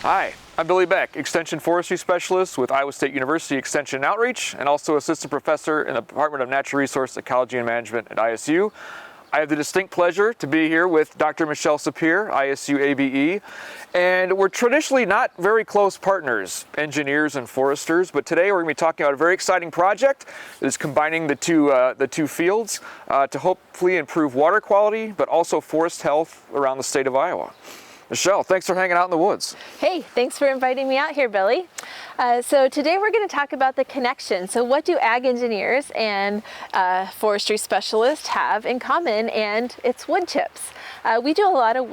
Hi, I'm Billy Beck, Extension Forestry Specialist with Iowa State University Extension and Outreach, and also Assistant Professor in the Department of Natural Resource Ecology and Management at ISU. I have the distinct pleasure to be here with Dr. Michelle Sapir, ISU ABE, and we're traditionally not very close partners, engineers and foresters, but today we're going to be talking about a very exciting project that is combining the two fields to hopefully improve water quality, but also forest health around the state of Iowa. Michelle, thanks for hanging out in the woods. Hey, thanks for inviting me out here, Billy. So today we're going to talk about the connection. So what do ag engineers and forestry specialists have in common? And it's wood chips. We do a lot of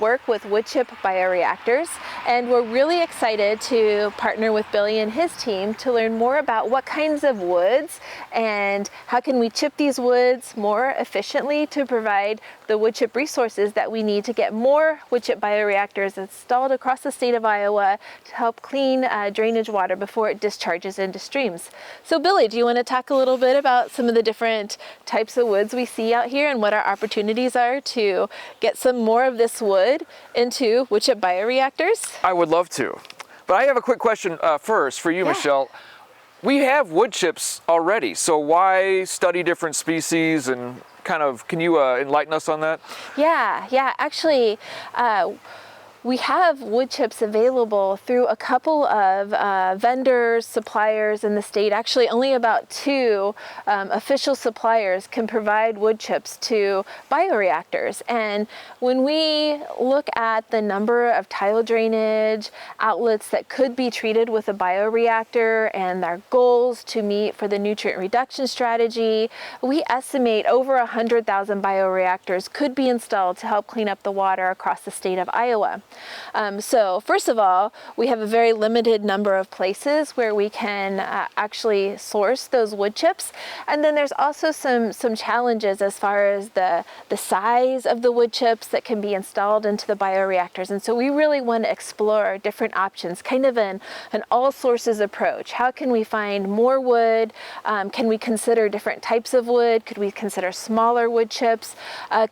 work with wood chip bioreactors, and we're really excited to partner with Billy and his team to learn more about what kinds of woods and how can we chip these woods more efficiently to provide the wood chip resources that we need to get more wood chip bioreactors installed across the state of Iowa to help clean drainage water before it discharges into streams. So Billy, do you want to talk a little bit about some of the different types of woods we see out here and what our opportunities are to get some more of this wood into wood chip bioreactors? I would love to. But I have a quick question first for you, Michelle. We have wood chips already, so why study different species and can you enlighten us on that? Yeah, actually, we have wood chips available through a couple of vendors, suppliers in the state. Actually, only about 2 official suppliers can provide wood chips to bioreactors. And when we look at the number of tile drainage outlets that could be treated with a bioreactor and our goals to meet for the nutrient reduction strategy, we estimate over 100,000 bioreactors could be installed to help clean up the water across the state of Iowa. So first of all, we have a very limited number of places where we can actually source those wood chips. And then there's also some challenges as far as the size of the wood chips that can be installed into the bioreactors. And so we really want to explore different options, kind of an all sources approach. How can we find more wood? Can we consider different types of wood? Could we consider smaller wood chips?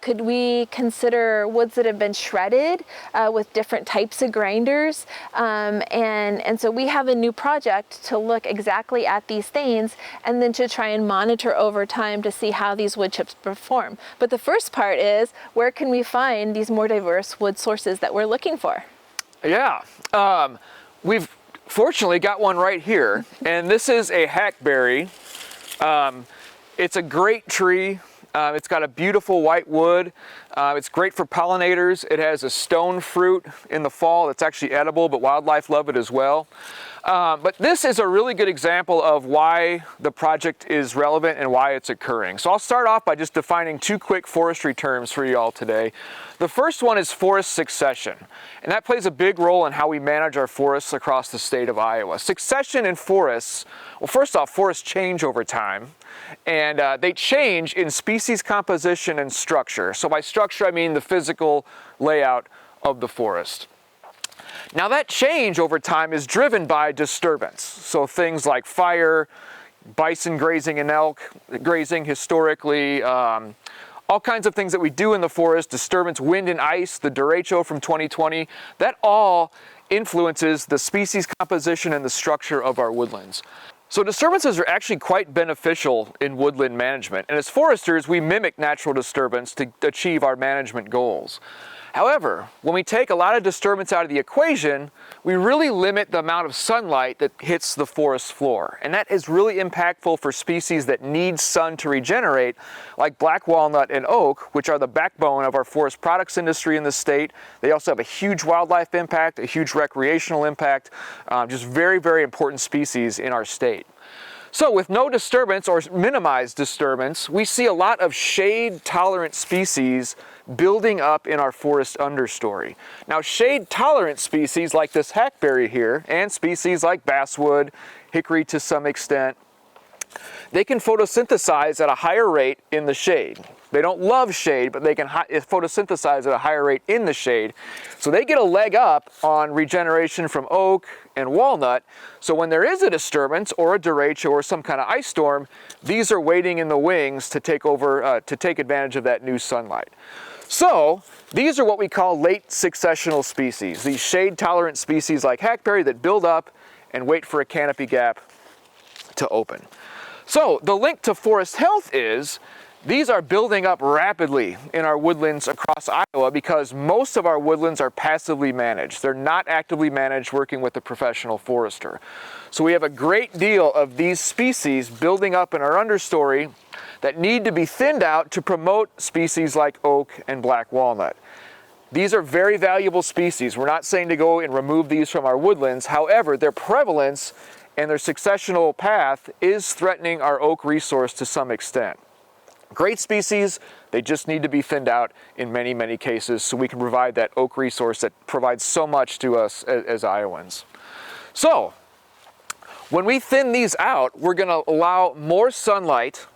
Could we consider woods that have been shredded with different types of grinders, and so we have a new project to look exactly at these things and then to try and monitor over time to see how these wood chips perform. But the first part is, where can we find these more diverse wood sources that we're looking for? Yeah, we've fortunately got one right here, and this is a hackberry. It's a great tree. It's got a beautiful white wood. It's great for pollinators. It has a stone fruit in the fall that's actually edible, but wildlife love it as well. But this is a really good example of why the project is relevant and why it's occurring. So I'll start off by just defining 2 quick forestry terms for you all today. The first one is forest succession, and that plays a big role in how we manage our forests across the state of Iowa. Succession in forests, well, first off, forests change over time, and they change in species composition and structure. So by structure, I mean the physical layout of the forest. Now that change over time is driven by disturbance. So things like fire, bison grazing and elk grazing historically, all kinds of things that we do in the forest, disturbance, wind and ice, the derecho from 2020, that all influences the species composition and the structure of our woodlands. So disturbances are actually quite beneficial in woodland management, and as foresters, we mimic natural disturbance to achieve our management goals. However, when we take a lot of disturbance out of the equation, we really limit the amount of sunlight that hits the forest floor. And that is really impactful for species that need sun to regenerate, like black walnut and oak, which are the backbone of our forest products industry in the state. They also have a huge wildlife impact, a huge recreational impact, just very, very important species in our state. So with no disturbance or minimized disturbance, we see a lot of shade-tolerant species building up in our forest understory. Now, shade-tolerant species like this hackberry here, and species like basswood, hickory to some extent, they can photosynthesize at a higher rate in the shade. They don't love shade, but they can photosynthesize at a higher rate in the shade. So they get a leg up on regeneration from oak and walnut. So when there is a disturbance or a derecho or some kind of ice storm, these are waiting in the wings to take over, to take advantage of that new sunlight. So these are what we call late successional species, these shade-tolerant species like hackberry that build up and wait for a canopy gap to open. So the link to forest health is these are building up rapidly in our woodlands across Iowa because most of our woodlands are passively managed. They're not actively managed working with a professional forester. So we have a great deal of these species building up in our understory that need to be thinned out to promote species like oak and black walnut. These are very valuable species. We're not saying to go and remove these from our woodlands. However, their prevalence and their successional path is threatening our oak resource to some extent. Great species, they just need to be thinned out in many, many cases so we can provide that oak resource that provides so much to us as Iowans. So, when we thin these out, we're going to allow more sunlight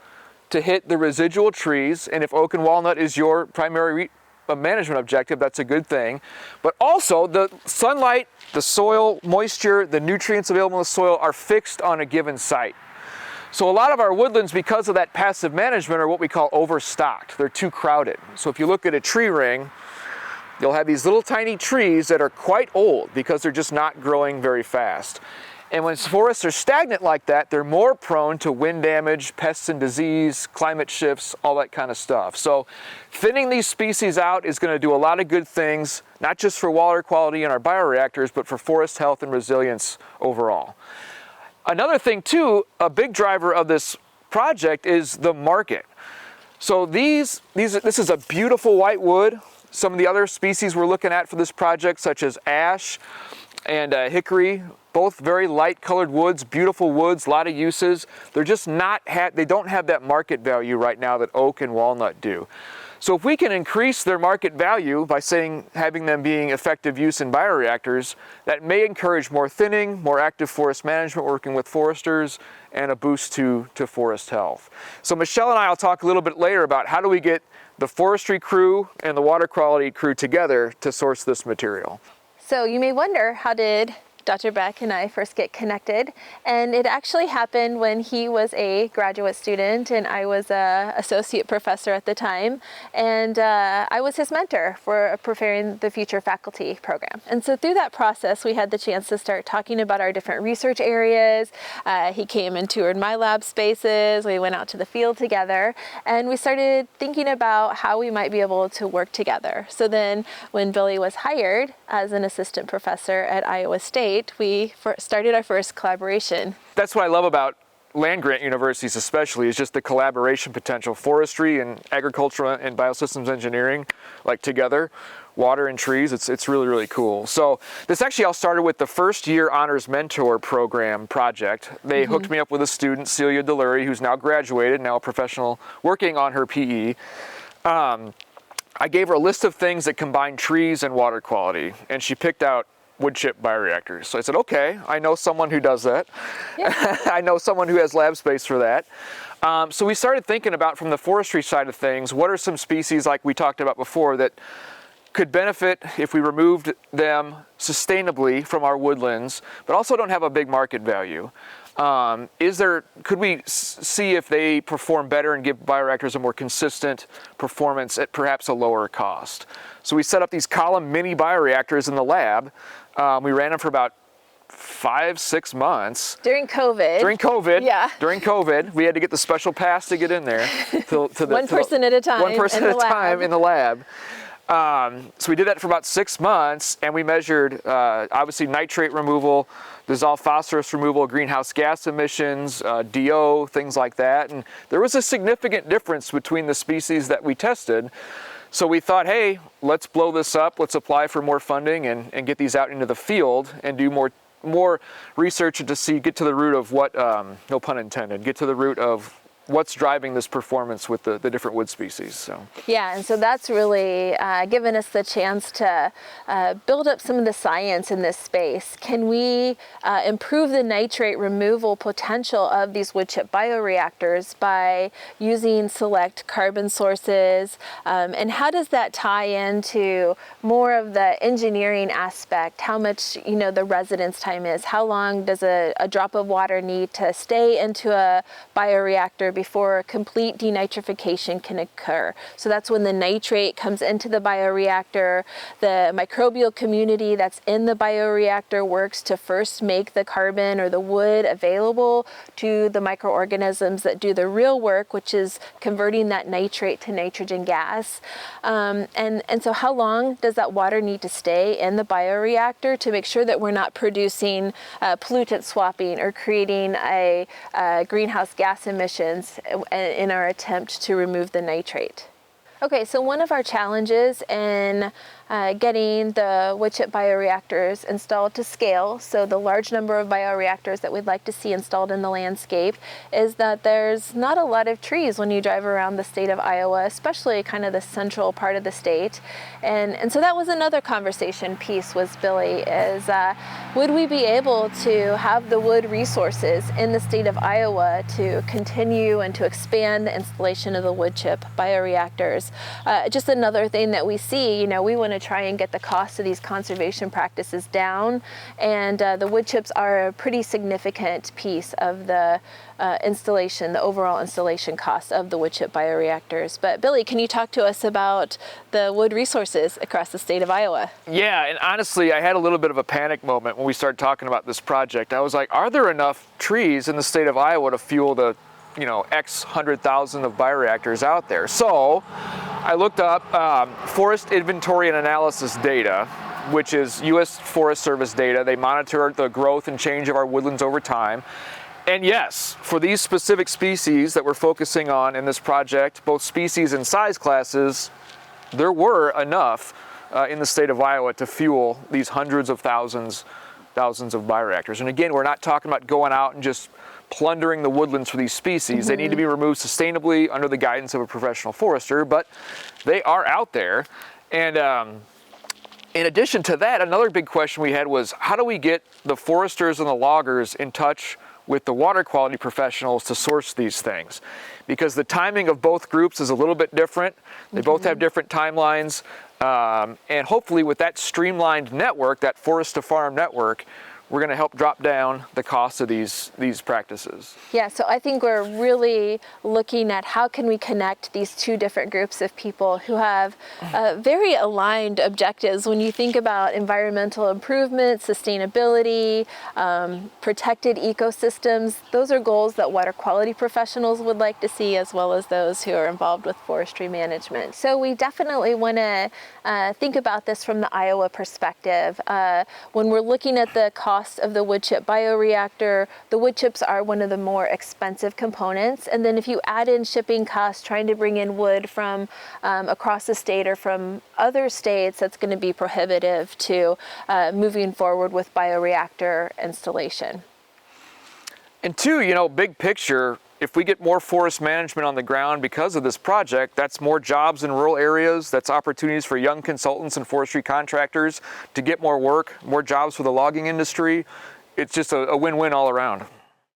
to hit the residual trees, and if oak and walnut is your primary management objective, that's a good thing. But also, the sunlight, the soil moisture, the nutrients available in the soil are fixed on a given site. So a lot of our woodlands, because of that passive management, are what we call overstocked. They're too crowded. So if you look at a tree ring, you'll have these little tiny trees that are quite old because they're just not growing very fast. And when forests are stagnant like that, they're more prone to wind damage, pests and disease, climate shifts, all that kind of stuff. So thinning these species out is going to do a lot of good things, not just for water quality in our bioreactors, but for forest health and resilience overall. Another thing too, a big driver of this project is the market. So this is a beautiful white wood. Some of the other species we're looking at for this project, such as ash and hickory, both very light colored woods, beautiful woods, a lot of uses. They're just they don't have that market value right now that oak and walnut do. So if we can increase their market value by having them being effective use in bioreactors, that may encourage more thinning, more active forest management working with foresters, and a boost to forest health. So Michelle and I will talk a little bit later about how do we get the forestry crew and the water quality crew together to source this material. So you may wonder, how did Dr. Beck and I first get connected? And it actually happened when he was a graduate student and I was an associate professor at the time. And I was his mentor for preparing the future faculty program. And so through that process, we had the chance to start talking about our different research areas. He came and toured my lab spaces. We went out to the field together and we started thinking about how we might be able to work together. So then when Billy was hired as an assistant professor at Iowa State, we started our first collaboration. That's what I love about land-grant universities especially, is just the collaboration potential. Forestry and agriculture and biosystems engineering, like together, water and trees, it's really, really cool. So this actually all started with the first year honors mentor program project. They hooked me up with a student, Celia Delury, who's now graduated, now a professional working on her PE. I gave her a list of things that combine trees and water quality, and she picked out wood chip bioreactors. So I said, okay, I know someone who does that. Yeah. I know someone who has lab space for that. So we started thinking about, from the forestry side of things, what are some species like we talked about before that could benefit if we removed them sustainably from our woodlands, but also don't have a big market value. Could we see if they perform better and give bioreactors a more consistent performance at perhaps a lower cost? So we set up these column mini bioreactors in the lab. We ran them for about 5-6 months. During COVID. Yeah. During COVID. We had to get the special pass to get in there. One person at a time. One person at a time in the lab. So we did that for about 6 months, and we measured obviously nitrate removal, dissolved phosphorus removal, greenhouse gas emissions, DO, things like that. And there was a significant difference between the species that we tested. So we thought, hey, let's blow this up. Let's apply for more funding and get these out into the field and do more research to get to the root of what, no pun intended, get to the root of what's driving this performance with the different wood species. So. Yeah, and so that's really given us the chance to build up some of the science in this space. Can we improve the nitrate removal potential of these wood chip bioreactors by using select carbon sources? And how does that tie into more of the engineering aspect? How much, the residence time is? How long does a drop of water need to stay into a bioreactor before complete denitrification can occur? So that's when the nitrate comes into the bioreactor. The microbial community that's in the bioreactor works to first make the carbon or the wood available to the microorganisms that do the real work, which is converting that nitrate to nitrogen gas. And so how long does that water need to stay in the bioreactor to make sure that we're not producing pollutant swapping or creating a greenhouse gas emissions in our attempt to remove the nitrate? Okay, so one of our challenges in getting the wood chip bioreactors installed to scale, so the large number of bioreactors that we'd like to see installed in the landscape, is that there's not a lot of trees when you drive around the state of Iowa, especially kind of the central part of the state. And so that was another conversation piece was, Billy, is would we be able to have the wood resources in the state of Iowa to continue and to expand the installation of the wood chip bioreactors? Just another thing that we see, we want to try and get the cost of these conservation practices down, and the wood chips are a pretty significant piece of the installation, the overall installation cost of the wood chip bioreactors. But Billy, can you talk to us about the wood resources across the state of Iowa? Yeah, and honestly, I had a little bit of a panic moment when we started talking about this project. I was like, are there enough trees in the state of Iowa to fuel the X 100,000 of bioreactors out there? So I looked up forest inventory and analysis data, which is U.S. Forest Service data. They monitor the growth and change of our woodlands over time. And yes, for these specific species that we're focusing on in this project, both species and size classes, there were enough in the state of Iowa to fuel these hundreds of thousands of bioreactors. And again, we're not talking about going out and just plundering the woodlands for these species. They need to be removed sustainably under the guidance of a professional forester, but they are out there. And in addition to that, another big question we had was, how do we get the foresters and the loggers in touch with the water quality professionals to source these things? Because the timing of both groups is a little bit different. They both have different timelines. And hopefully with that streamlined network, that forest to farm network, we're going to help drop down the cost of these practices. Yeah, so I think we're really looking at how can we connect these two different groups of people who have very aligned objectives. When you think about environmental improvement, sustainability, protected ecosystems, those are goals that water quality professionals would like to see, as well as those who are involved with forestry management. So we definitely want to think about this from the Iowa perspective. When we're looking at the cost of the wood chip bioreactor, the wood chips are one of the more expensive components. And then if you add in shipping costs, trying to bring in wood from across the state or from other states, that's going to be prohibitive to moving forward with bioreactor installation. And two, big picture, if we get more forest management on the ground because of this project, that's more jobs in rural areas, that's opportunities for young consultants and forestry contractors to get more work, more jobs for the logging industry. It's just a win-win all around.